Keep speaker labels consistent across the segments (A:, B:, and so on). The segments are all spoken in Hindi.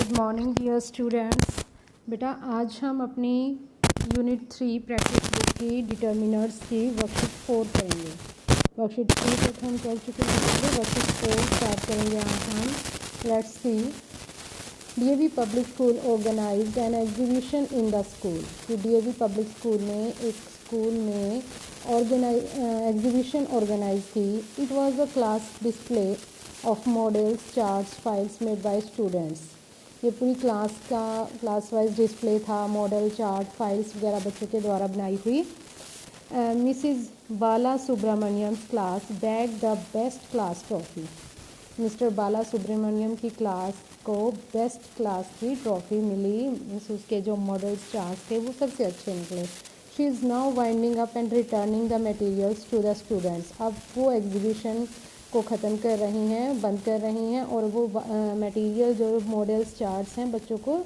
A: Good morning dear students. बेटा आज हम अपनी यूनिट 3 प्रैक्टिस बुक की डिटर्मिनर्स की वर्कशीट 4 करेंगे। वर्कशीट 3 तक हम कर चुके हैं, वर्कशीट 4 स्टार्ट करेंगे आज हम। Let's see. DAV public school organised an exhibition in the school. कि डीएवी पब्लिक स्कूल ने एक स्कूल में एग्जीबिशन ऑर्गेनाइज की। It was a class display of models, charts, files made by students. ये पूरी क्लास वाइज डिस्प्ले था। मॉडल, चार्ट, फाइल्स वगैरह बच्चों के द्वारा बनाई हुई। Mrs Bala Subramaniam's class bagged the best class trophy. Mister Bala Subramaniam की क्लास को बेस्ट क्लास की ट्रॉफी मिली। उसके जो मॉडल्स, चार्ट्स थे वो सबसे अच्छे निकले। She is now winding up and returning the materials to the students. अब वो एग्जीबिशन को ख़त्म कर रही हैं, बंद कर रही हैं और वो मटेरियल जो मॉडल्स, चार्ट्स हैं बच्चों को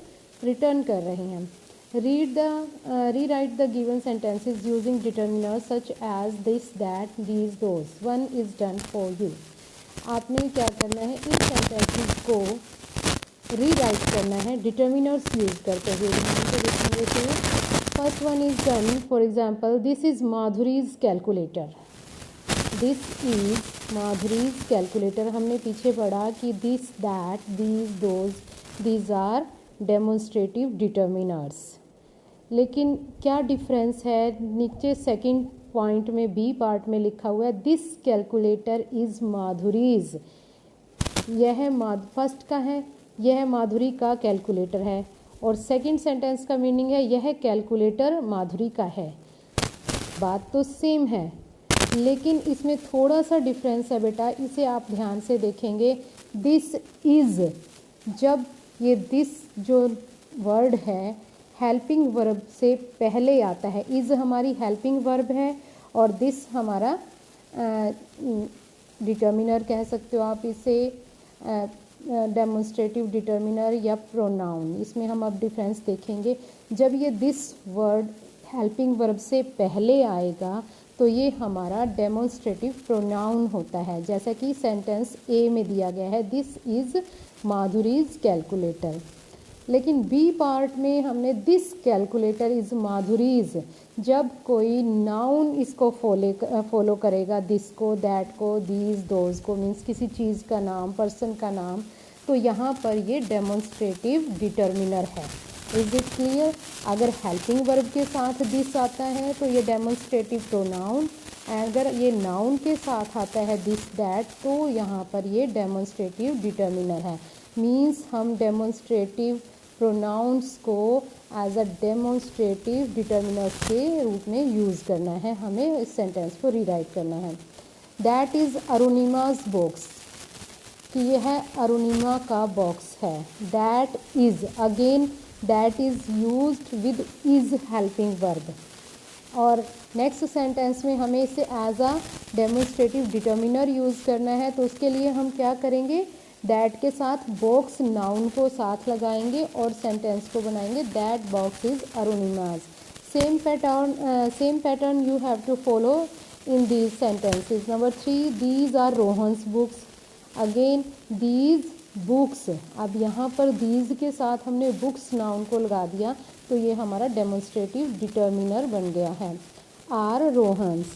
A: रिटर्न कर रही हैं। Rewrite the given sentences using determiners such as this, that, these, those. One is done for you. आपने क्या करना है, इन सेंटेंसेस को रीराइट करना है डिटर्मिनर्स यूज करते हुए। First one is done. For example, this is Madhuri's calculator. This is Madhuri's calculator. हमने पीछे पढ़ा कि this, that, these, those, these are demonstrative determiners. लेकिन क्या डिफरेंस है, नीचे सेकंड पॉइंट में बी पार्ट में लिखा हुआ है दिस कैलकुलेटर इज़ माधुरीज। यह फर्स्ट का है, यह माधुरी का कैलकुलेटर है, और सेकंड सेंटेंस का मीनिंग है यह कैलकुलेटर माधुरी का है। बात तो सेम है, लेकिन इसमें थोड़ा सा डिफरेंस है बेटा। इसे आप ध्यान से देखेंगे। दिस इज़, जब ये दिस जो वर्ड है हेल्पिंग वर्ब से पहले आता है। इज़ हमारी हेल्पिंग वर्ब है और दिस हमारा डिटर्मिनर कह सकते हो आप इसे, डेमोन्स्ट्रेटिव डिटर्मिनर या प्रोनाउन। इसमें हम अब डिफरेंस देखेंगे। जब ये दिस वर्ड हेल्पिंग वर्ब से पहले आएगा तो ये हमारा डेमोन्स्ट्रेटिव प्रोनाउन होता है, जैसा कि सेंटेंस ए में दिया गया है, दिस इज़ माधुरीज कैलकुलेटर। लेकिन बी पार्ट में हमने दिस कैलकुलेटर इज़ माधुरीज। जब कोई नाउन इसको फॉलो करेगा, दिस को, दैट को, दीज, दोज को, मीन्स किसी चीज़ का नाम, पर्सन का नाम, तो यहाँ पर ये डेमोन्स्ट्रेटिव डिटर्मिनर है। Is it clear? अगर हेल्पिंग वर्ब के साथ दिस आता है तो ये डेमोन्स्ट्रेटिव प्रोनाउन, अगर ये नाउन के साथ आता है दिस, दैट, तो यहाँ पर ये डेमोन्स्ट्रेटिव डिटर्मिनर है। मीन्स हम डेमोन्स्ट्रेटिव प्रोनाउंस को एज अ डेमोन्स्ट्रेटिव डिटर्मिनर्स के रूप में यूज़ करना है। हमें इस सेंटेंस को रीराइट करना है। That is Arunima's box. कि यह अरुणिमा का बॉक्स है। That is, again that is used with is helping verb. और नेक्स्ट सेंटेंस में हमें इसे as a demonstrative determiner use करना है, तो उसके लिए हम क्या करेंगे, दैट के साथ बॉक्स नाउन को साथ लगाएंगे और सेंटेंस को बनाएंगे that box is Arunima's. Same pattern you have to follow in these sentences. Number 3, these are Rohan's books. Again these books. अब यहाँ पर these के साथ हमने books नाउन को लगा दिया तो ये हमारा डेमोन्स्ट्रेटिव डिटर्मिनर बन गया है। are Rohan's.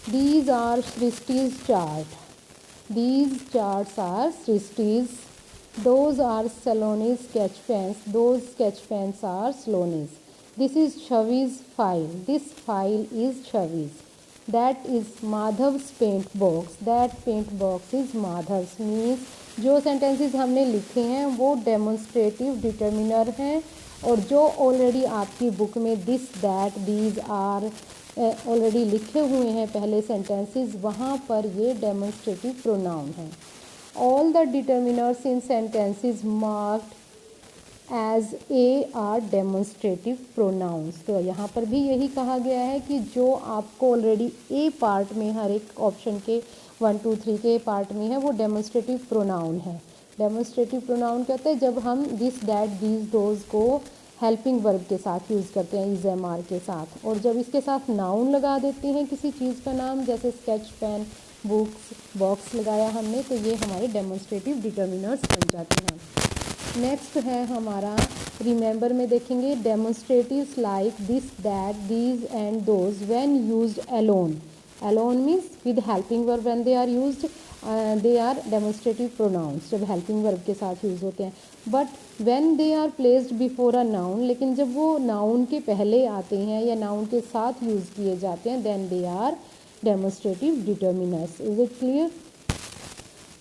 A: These are Srishti's chart. These charts are Srishti's. Those are Saloni's sketch pens. Those sketch pens are Saloni's. This is Chavi's file. This file is Chavi's. That is Madhav's paint box. That paint box is Madhav's. Means जो सेंटेंसेस हमने लिखे हैं वो डेमोन्स्ट्रेटिव डिटर्मिनर हैं, और जो ऑलरेडी आपकी बुक में this, that, these are already लिखे हुए हैं पहले सेंटेंसेस, वहाँ पर ये डेमोन्स्ट्रेटिव प्रोनाउन है। All the determiners in sentences marked as A are demonstrative pronouns. तो यहाँ पर भी यही कहा गया है कि जो आपको ऑलरेडी ए पार्ट में हर एक ऑप्शन के 1, 2, 3 के पार्ट में है वो डेमोन्स्ट्रेटिव प्रोनाउन है। डेमोन्स्ट्रेटिव प्रोनाउन कहते हैं जब हम दिस, दैट, दीज, दोज को हेल्पिंग वर्ब के साथ यूज़ करते हैं, इज एम आर के साथ, और जब इसके साथ नाउन लगा देते हैं किसी चीज़ का नाम, जैसे स्केच पेन, बुक्स, बॉक्स लगाया हमने, तो ये हमारे डेमोन्स्ट्रेटिव डिटर्मिनर्स बन जाते हैं। नेक्स्ट है हमारा रिमेंबर में देखेंगे demonstratives like this, that, these and those when used alone. Alone means with helping verb. When they are used they are demonstrative pronouns, जब हेल्पिंग वर्ब के साथ यूज़ होते हैं. But when they are placed before a noun, लेकिन जब वो नाउन के पहले आते हैं या नाउन के साथ यूज़ किए जाते हैं, then they are demonstrative determiners. Is it clear?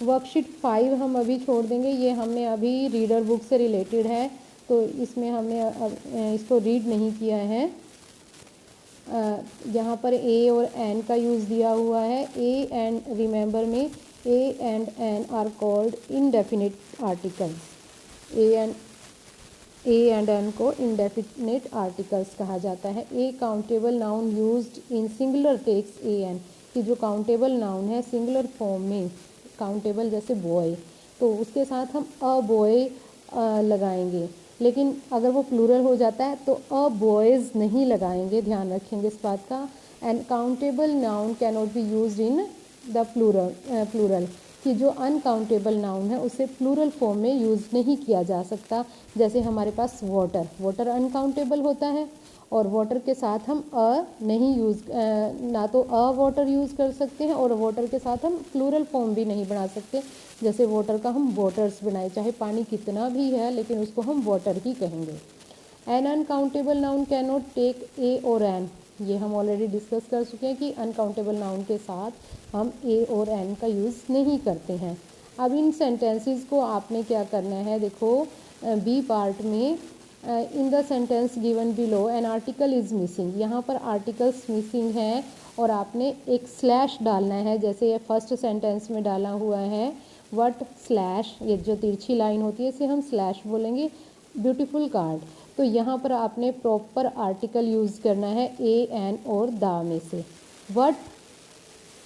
A: Worksheet 5 हम अभी छोड़ देंगे, ये हमने अभी रीडर बुक से रिलेटेड है, तो इसमें हमने इसको रीड नहीं किया है. यहाँ पर ए और एन का यूज़ दिया हुआ है. ए एंड, रिमेंबर में a and an are called indefinite articles. A and an को इनडेफिनिट आर्टिकल्स कहा जाता है. A countable noun used in singular takes a an, कि जो काउंटेबल नाउन है सिंगुलर फॉर्म में, काउंटेबल जैसे बॉय, तो उसके साथ हम अ बॉय लगाएंगे. लेकिन अगर वो प्लूरल हो जाता है तो अ बॉयज़ नहीं लगाएंगे, ध्यान रखेंगे इस बात का. And countable noun can not be used in the plural, कि जो अनकाउंटेबल नाउन है उसे प्लूरल फॉर्म में यूज़ नहीं किया जा सकता. जैसे हमारे पास वाटर, वाटर अनकाउंटेबल होता है और वाटर के साथ हम अ नहीं यूज़, ना तो अ वाटर यूज़ कर सकते हैं और वाटर के साथ हम प्लूरल फॉर्म भी नहीं बना सकते. जैसे वाटर का हम वाटर्स बनाए, चाहे पानी कितना भी है लेकिन उसको हम वाटर ही कहेंगे. An uncountable noun can not take a और एन, ये हम ऑलरेडी डिस्कस कर चुके हैं कि अनकाउंटेबल नाउन के साथ हम ए और एन का यूज़ नहीं करते हैं. अब इन सेंटेंसेस को आपने क्या करना है, देखो बी पार्ट में in the sentence given below an article is missing, यहाँ पर आर्टिकल्स मिसिंग हैं और आपने एक स्लैश डालना है. जैसे ये फर्स्ट सेंटेंस में डाला हुआ है वट स्लैश, ये जो तिरछी लाइन होती है इसे हम स्लैश बोलेंगे, ब्यूटीफुल कार्ड. तो यहाँ पर आपने प्रॉपर आर्टिकल यूज़ करना है ए एन और द में से. वट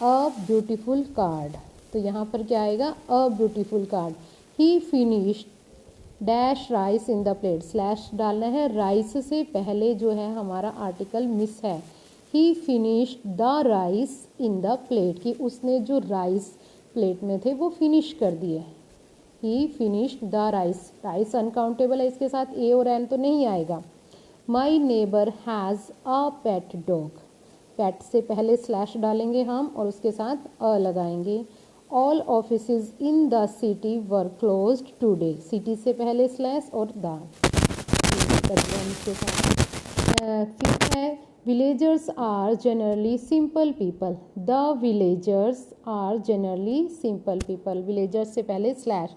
A: अ ब्यूटीफुल कार्ड, तो यहाँ पर क्या आएगा, a beautiful card. He finished dash rice in the plate, slash डालना है, राइस से पहले जो है हमारा आर्टिकल मिस है. ही finished the rice in the plate, कि उसने जो राइस प्लेट में थे वो फिनिश कर दिए. He finished the rice, rice uncountable है, इसके साथ ए और एन तो नहीं आएगा. My neighbour has a pet dog, pet से पहले स्लैश डालेंगे हम और उसके साथ अ लगाएंगे. All offices in the city were closed today, city से पहले स्लैश और द इसके साथ. फिर है villagers are generally simple people, the villagers are generally simple people, villagers से पहले slash.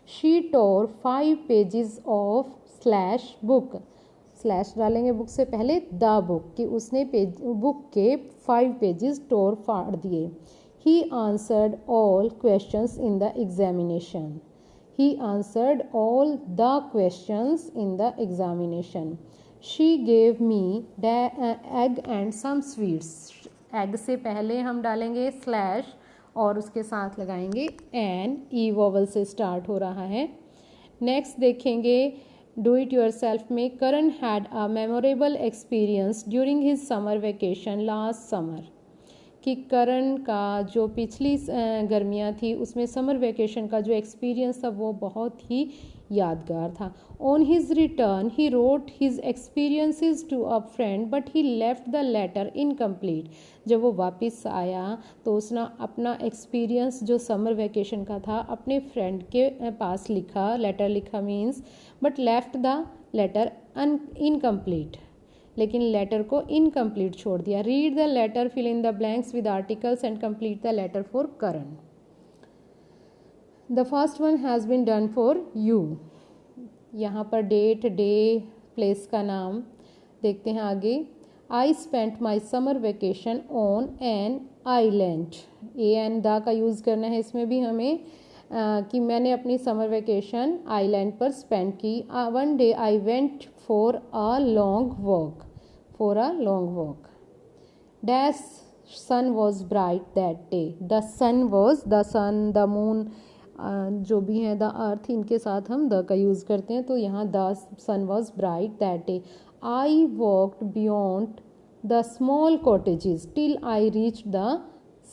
A: She tore 5 pages of slash book, slash डालेंगे बुक से पहले द बुक, कि उसने बुक के 5 पेजेस टोर फाड़ दिए. He answered all questions in the examination, he answered all the questions in the examination. She gave me egg and some sweets, egg से पहले हम डालेंगे स्लैश और उसके साथ लगाएंगे एन, ई वोवल से स्टार्ट हो रहा है. नेक्स्ट देखेंगे डू इट योर सेल्फ में. Karan had a memorable experience during his summer vacation last summer, कि करण का जो पिछली गर्मियाँ थी उसमें समर वेकेशन का जो एक्सपीरियंस था वो बहुत ही यादगार था. On his return he wrote his experiences to a friend but he left the letter incomplete, जब वो वापस आया तो उसने अपना एक्सपीरियंस जो समर वेकेशन का था अपने फ्रेंड के पास लिखा, लेटर लिखा means, but left the letter incomplete, लेकिन लेटर को इनकम्प्लीट छोड़ दिया. Read the letter, fill in the blanks with articles and complete the letter for Karan. The first one has been done for you, यहाँ पर डेट, डे, प्लेस का नाम देखते हैं आगे. I spent my summer vacation on an island, a an the का यूज़ करना है इसमें भी हमें, कि मैंने अपनी समर वेकेशन आइलैंड पर स्पेंड की. One day I went for a long walk, for a long walk. Dash sun was bright that day, the sun was, the sun, the moon, जो भी हैं द अर्थ, इनके साथ हम द का यूज़ करते हैं, तो यहाँ the sun was bright that day. I walked beyond the small cottages till I reach the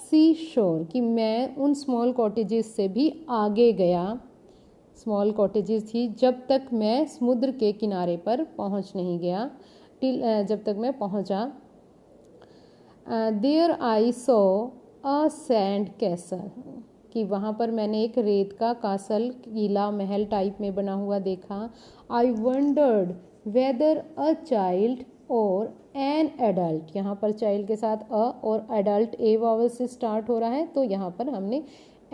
A: sea shore, कि मैं उन स्मॉल कॉटेजेस से भी आगे गया, स्मॉल कॉटेजेस थी, जब तक मैं समुद्र के किनारे पर पहुंच नहीं गया, जब तक मैं पहुंचा। There I saw a sand castle, कि वहाँ पर मैंने एक रेत का कासल, किला, महल टाइप में बना हुआ देखा। आई वंडर्ड वेदर अ चाइल्ड और एन एडल्ट, यहाँ पर चाइल्ड के साथ अ और एडल्ट ए वावल से स्टार्ट हो रहा है, तो यहाँ पर हमने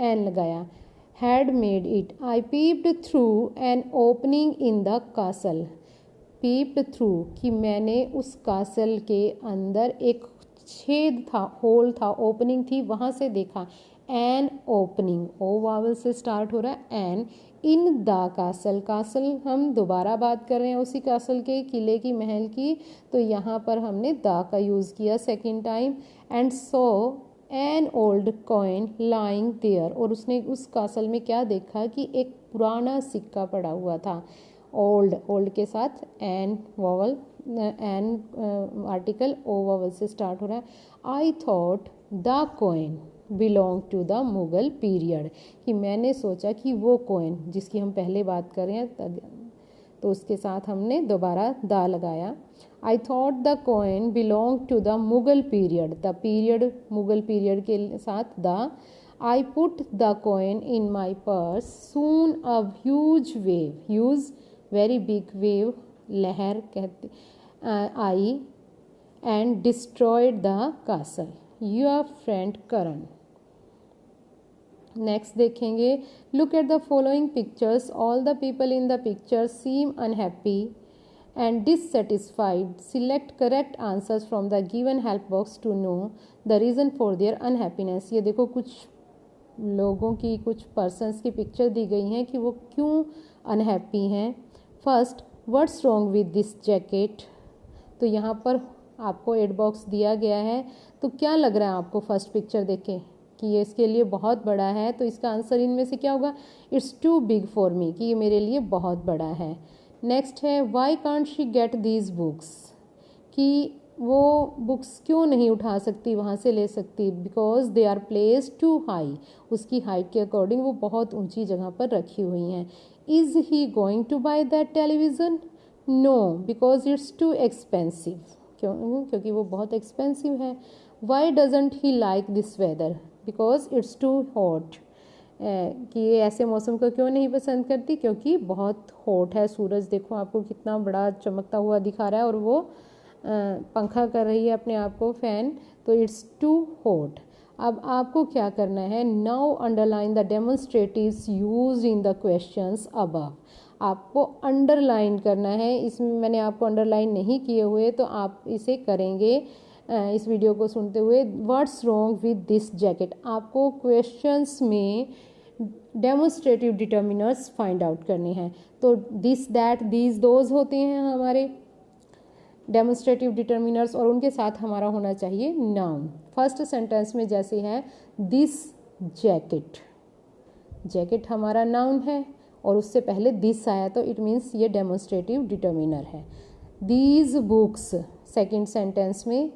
A: एन लगाया। Had made it. I peeped through an opening in the castle. Peeped through, कि मैंने उस कासल के अंदर एक छेद था, होल था, ओपनिंग थी, वहाँ से देखा। एन ओपनिंग, ओ वावल से स्टार्ट हो रहा है। An in the castle, castle हम दोबारा बात कर रहे हैं उसी कासल के, किले की, महल की, तो यहाँ पर हमने द का यूज़ किया second time. And so an old coin lying there, और उसने उस कासल में क्या देखा कि एक पुराना सिक्का पड़ा हुआ था। ओल्ड, ओल्ड के साथ an vowel, an article, O vowel से स्टार्ट हो रहा है। I thought the coin belong to the Mughal period, कि मैंने सोचा कि वो कॉइन जिसकी हम पहले बात कर रहे हैं, तो उसके साथ हमने दोबारा द लगाया। I thought the coin belong to the Mughal period, the period Mughal period के साथ the. I put the coin in my purse, soon a huge wave, huge very big wave, लहर कहते, I end destroyed the castle. Your friend Karan. Next देखेंगे, look at the following pictures, all the people in the picture seem unhappy and dissatisfied. Select correct answers from the given help box to know the reason for their unhappiness. ये देखो कुछ लोगों की, कुछ पर्सन्स की पिक्चर दी गई हैं कि वो क्यों अनहैप्पी हैं। First, what's wrong with this jacket, तो यहाँ पर आपको एड बॉक्स दिया गया है, तो क्या लग रहा है आपको फर्स्ट पिक्चर देख के कि ये इसके लिए बहुत बड़ा है, तो इसका आंसर इनमें से क्या होगा? It's too big for me, कि ये मेरे लिए बहुत बड़ा है। नेक्स्ट है, why can't she get these books, कि वो बुक्स क्यों नहीं उठा सकती, वहाँ से ले सकती, because they are place too high, उसकी हाइट के अकॉर्डिंग वो बहुत ऊंची जगह पर रखी हुई हैं। Is he going to buy that television? No, because it's too expensive, क्योंकि वो बहुत एक्सपेंसिव है। Why doesn't he like this weather? Because it's too hot, कि ये ऐसे मौसम को क्यों नहीं पसंद करती, क्योंकि बहुत हॉट है। सूरज देखो आपको कितना बड़ा चमकता हुआ दिखा रहा है, और वो पंखा कर रही है अपने आप को, फैन, तो इट्स टू हॉट। अब आपको क्या करना है, now underline the demonstratives used in the questions above, आपको अंडरलाइन करना है। इसमें मैंने आपको अंडरलाइन नहीं किए हुए, तो आप इसे करेंगे इस वीडियो को सुनते हुए। What's wrong with this jacket, आपको क्वेश्चंस में डेमोन्स्ट्रेटिव डिटर्मिनर्स फाइंड आउट करने हैं। तो दिस, दैट, दीज, दोज होते हैं हमारे डेमोन्स्ट्रेटिव डिटर्मिनर्स, और उनके साथ हमारा होना चाहिए नाउन। फर्स्ट सेंटेंस में जैसे है दिस जैकेट, जैकेट हमारा नाउन है और उससे पहले दिस आया, तो इट मीन्स ये डेमोन्स्ट्रेटिव डिटर्मिनर है। दीज बुक्स, सेकेंड सेंटेंस में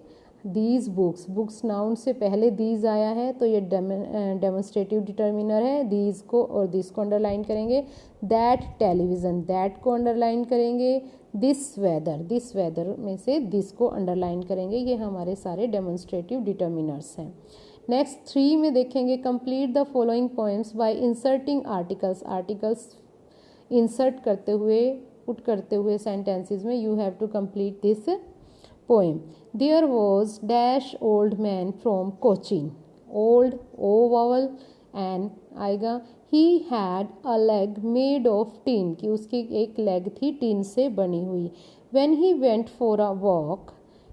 A: दीज बुक्स, बुक्स नाउन से पहले दीज आया है, तो ये डेमोन्स्ट्रेटिव डिटर्मिनर है। दीज को और दिस को अंडरलाइन करेंगे। दैट टेलीविज़न, दैट को अंडरलाइन करेंगे। दिस वेदर, दिस वेदर में से दिस को अंडरलाइन करेंगे। ये हमारे सारे डेमोन्स्ट्रेटिव डिटर्मिनर्स हैं। नेक्स्ट 3 में देखेंगे, complete the following poems by inserting articles, articles insert करते हुए, पुट करते हुए सेंटेंसेस में you have to complete this poem. There was dash old man from Cochin, old, o vowel, and आएगा। He had a leg made of tin, कि उसकी एक लेग थी टिन से बनी हुई। When he went for a walk,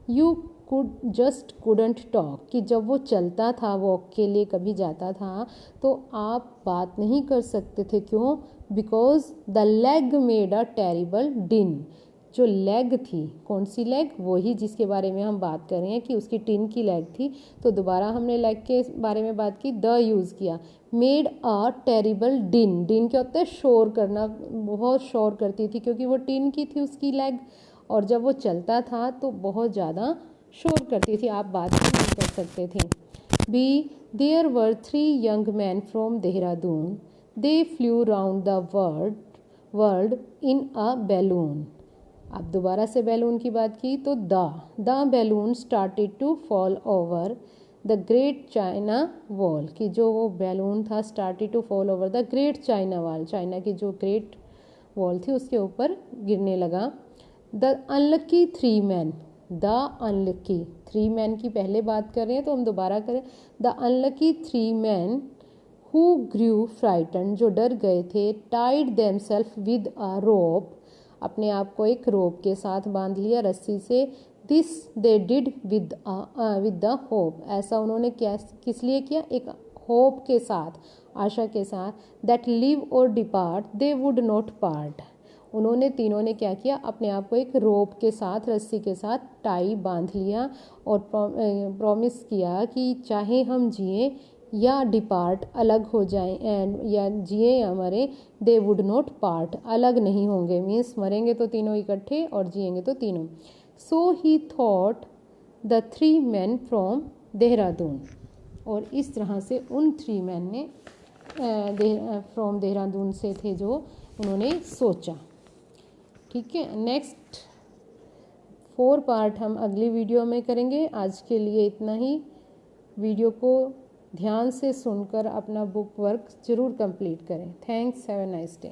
A: you couldn't talk, कि जब वो चलता था, वॉक के लिए कभी जाता था, तो आप बात नहीं कर सकते थे। क्यों? Because the leg made a terrible din, जो लेग थी, कौन सी लेग? वही जिसके बारे में हम बात कर रहे हैं कि उसकी टिन की लेग थी। तो दोबारा हमने लेग के बारे में बात की, द यूज़ किया। मेड अ टेरिबल डिन, डिन क्या होता है? शोर करना, बहुत शोर करती थी, क्योंकि वो टिन की थी उसकी लेग, और जब वो चलता था तो बहुत ज़्यादा शोर करती थी, आप बात भी नहीं कर सकते थे। B, there were 3 young man from Dehradun, they flew round the world in a balloon. अब दोबारा से बैलून की बात की तो the balloon started to fall over the great China wall, कि जो वो बैलून था started to fall over the great China wall, China की जो ग्रेट वॉल थी उसके ऊपर गिरने लगा। The unlucky three man, the unlucky three man की पहले बात कर रहे हैं तो हम दोबारा करें। The unlucky three man who Guru frighten, जो डर गए थे, टाइड देमसेल्फ विद अ रोप, अपने आप को एक रोप के साथ बांध लिया, रस्सी से। This they did with the hope, ऐसा उन्होंने क्या किस लिए किया, एक होप के साथ, आशा के साथ, दैट लिव और depart they would not part, उन्होंने तीनों ने क्या किया, अपने आप को एक रोप के साथ, रस्सी के साथ टाई बांध लिया और प्रॉमिस किया कि चाहे हम जिए या डिपार्ट अलग हो जाएं, एंड या जिए या मरे, दे वुड नॉट पार्ट, अलग नहीं होंगे, मीन्स मरेंगे तो तीनों इकट्ठे और जिएंगे तो तीनों। So he thought the three man from Dehradun, और इस तरह से उन थ्री मैन ने फ्रॉम देहरादून से थे जो उन्होंने सोचा। ठीक है, नेक्स्ट 4 पार्ट हम अगली वीडियो में करेंगे। आज के लिए इतना ही। वीडियो को ध्यान से सुनकर अपना बुक वर्क ज़रूर कंप्लीट करें। Thanks, have a nice day.